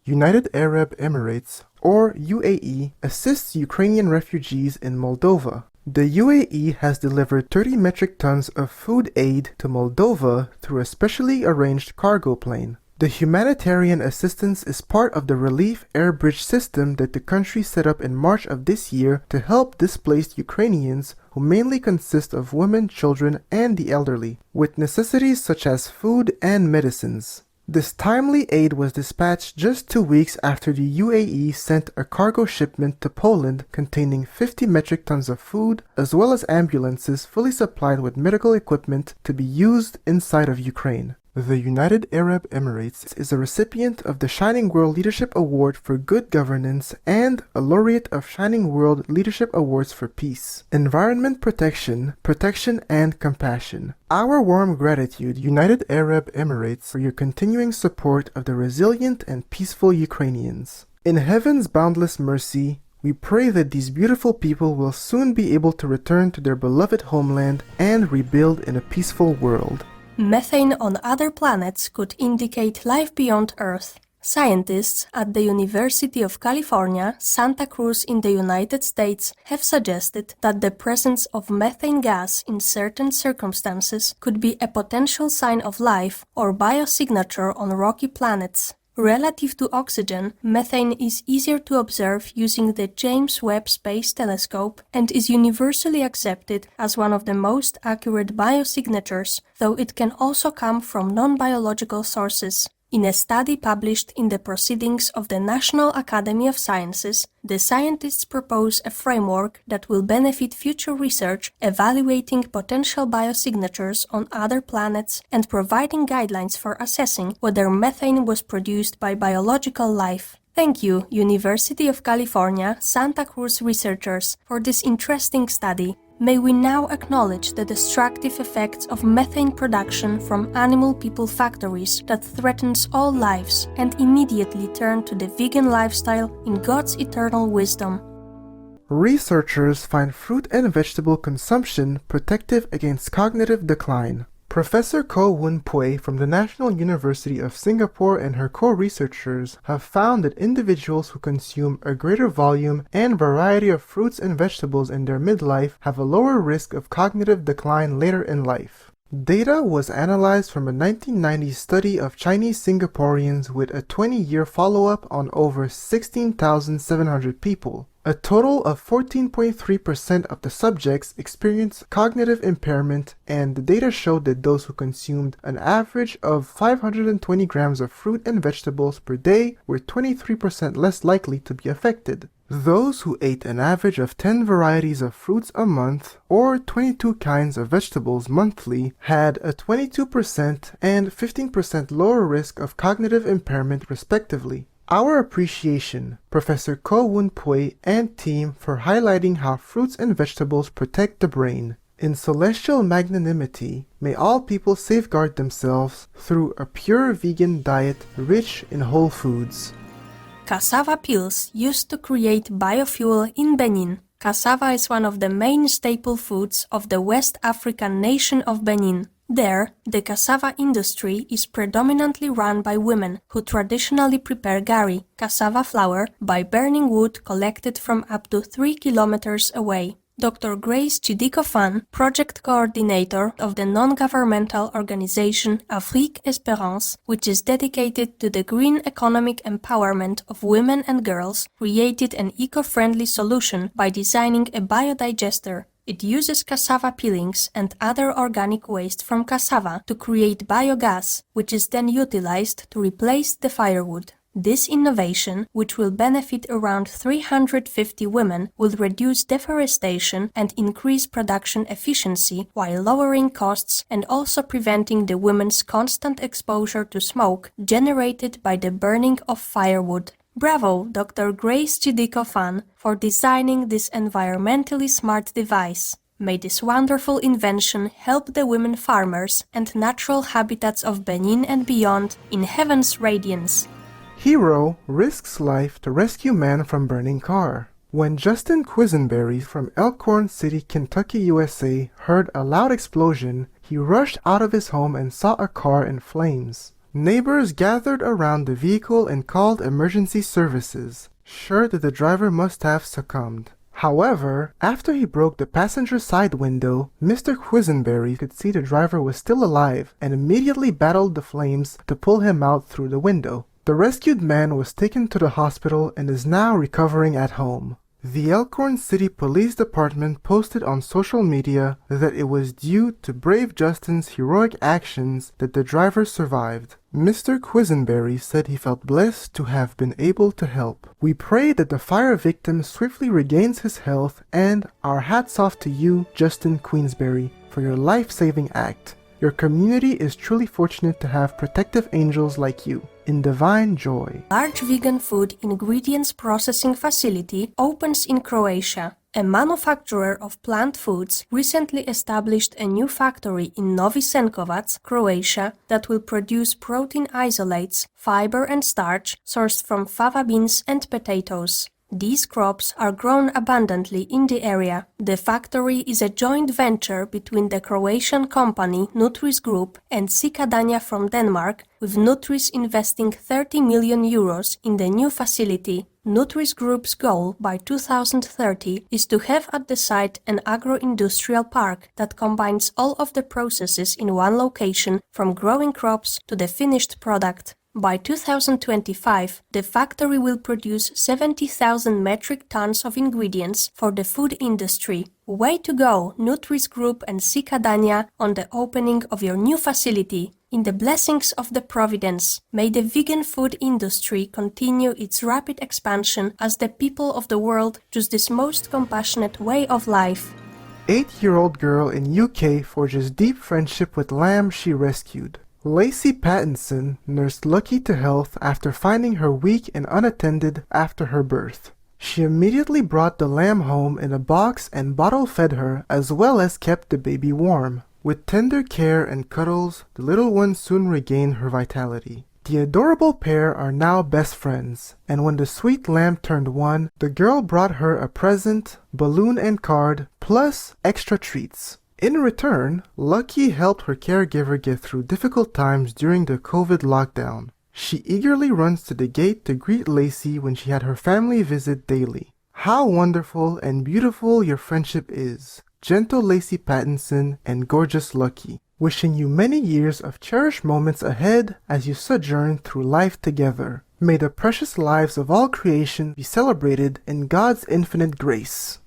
United Arab Emirates, or UAE, assists Ukrainian refugees in Moldova. The UAE has delivered 30 metric tons of food aid to Moldova through a specially arranged cargo plane. The humanitarian assistance is part of the relief air bridge system that the country set up in March of this year to help displaced Ukrainians, who mainly consist of women, children, and the elderly, with necessities such as food and medicines. This timely aid was dispatched just 2 weeks after the UAE sent a cargo shipment to Poland containing 50 metric tons of food, as well as ambulances fully supplied with medical equipment to be used inside of Ukraine. The United Arab Emirates is a recipient of the Shining World Leadership Award for Good Governance and a laureate of Shining World Leadership Awards for Peace, Environment Protection, Protection and Compassion. Our warm gratitude, United Arab Emirates, for your continuing support of the resilient and peaceful Ukrainians. In heaven's boundless mercy, we pray that these beautiful people will soon be able to return to their beloved homeland and rebuild in a peaceful world. Methane on other planets could indicate life beyond Earth. Scientists at the University of California, Santa Cruz in the United States have suggested that the presence of methane gas in certain circumstances could be a potential sign of life or biosignature on rocky planets. Relative to oxygen, methane is easier to observe using the James Webb Space Telescope and is universally accepted as one of the most accurate biosignatures, though it can also come from non-biological sources. In a study published in the Proceedings of the National Academy of Sciences, the scientists propose a framework that will benefit future research evaluating potential biosignatures on other planets and providing guidelines for assessing whether methane was produced by biological life. Thank you, University of California, Santa Cruz researchers, for this interesting study. May we now acknowledge the destructive effects of methane production from animal people factories that threatens all lives and immediately turn to the vegan lifestyle in God's eternal wisdom. Researchers find fruit and vegetable consumption protective against cognitive decline. Professor Ko Woon Pui from the National University of Singapore and her co-researchers have found that individuals who consume a greater volume and variety of fruits and vegetables in their midlife have a lower risk of cognitive decline later in life. Data was analyzed from a 1990 study of Chinese Singaporeans with a 20-year follow-up on over 16,700 people. A total of 14.3% of the subjects experienced cognitive impairment, and the data showed that those who consumed an average of 520 grams of fruit and vegetables per day were 23% less likely to be affected. Those who ate an average of 10 varieties of fruits a month or 22 kinds of vegetables monthly had a 22% and 15% lower risk of cognitive impairment respectively. Our appreciation, Professor Ko Woon Pui and team, for highlighting how fruits and vegetables protect the brain. In celestial magnanimity, may all people safeguard themselves through a pure vegan diet rich in whole foods. Cassava peels used to create biofuel in Benin. Cassava is one of the main staple foods of the West African nation of Benin. There, the cassava industry is predominantly run by women who traditionally prepare gari, cassava flour, by burning wood collected from up to 3 kilometers away. Dr. Grace Chidiko-Fan, project coordinator of the non-governmental organization Afrique Espérance, which is dedicated to the green economic empowerment of women and girls, created an eco-friendly solution by designing a biodigester. It uses cassava peelings and other organic waste from cassava to create biogas, which is then utilized to replace the firewood. This innovation, which will benefit around 350 women, will reduce deforestation and increase production efficiency while lowering costs and also preventing the women's constant exposure to smoke generated by the burning of firewood. Bravo, Dr. Grace Chidiko-Fan, for designing this environmentally smart device. May this wonderful invention help the women farmers and natural habitats of Benin and beyond in heaven's radiance. Hero risks life to rescue man from burning car. When Justin Quisenberry from Elkhorn City, Kentucky, USA heard a loud explosion, he rushed out of his home and saw a car in flames. Neighbors gathered around the vehicle and called emergency services, sure that the driver must have succumbed. However, after he broke the passenger side window, Mr. Quisenberry could see the driver was still alive and immediately battled the flames to pull him out through the window. The rescued man was taken to the hospital and is now recovering at home. The Elkhorn City Police Department posted on social media that it was due to Brave Justin's heroic actions that the driver survived. Mr. Quisenberry said he felt blessed to have been able to help. We pray that the fire victim swiftly regains his health, and our hats off to you, Justin Queensberry, for your life-saving act. Your community is truly fortunate to have protective angels like you. In divine joy. Large vegan food ingredients processing facility opens in Croatia. A manufacturer of plant foods recently established a new factory in Novi Senkovac, Croatia, that will produce protein isolates, fiber and starch sourced from fava beans and potatoes. These crops are grown abundantly in the area. The factory is a joint venture between the Croatian company Nutris Group and Cikadania from Denmark, with Nutris investing 30 million euros in the new facility. Nutris Group's goal by 2030 is to have at the site an agro-industrial park that combines all of the processes in one location, from growing crops to the finished product. By 2025, the factory will produce 70,000 metric tons of ingredients for the food industry. Way to go, Nutris Group and Cikadania, on the opening of your new facility. In the blessings of the Providence, may the vegan food industry continue its rapid expansion as the people of the world choose this most compassionate way of life. 8-year-old girl in UK forges deep friendship with lamb she rescued. Lacey Pattinson nursed Lucky to health after finding her weak and unattended after her birth. She immediately brought the lamb home in a box and bottle-fed her, as well as kept the baby warm. With tender care and cuddles, the little one soon regained her vitality. The adorable pair are now best friends, and when the sweet lamb turned 1, the girl brought her a present, balloon and card, plus extra treats. In return, Lucky helped her caregiver get through difficult times during the COVID lockdown. She eagerly runs to the gate to greet Lacey when she had her family visit daily. How wonderful and beautiful your friendship is, gentle Lacey Pattinson and gorgeous Lucky. Wishing you many years of cherished moments ahead as you sojourn through life together. May the precious lives of all creation be celebrated in God's infinite grace.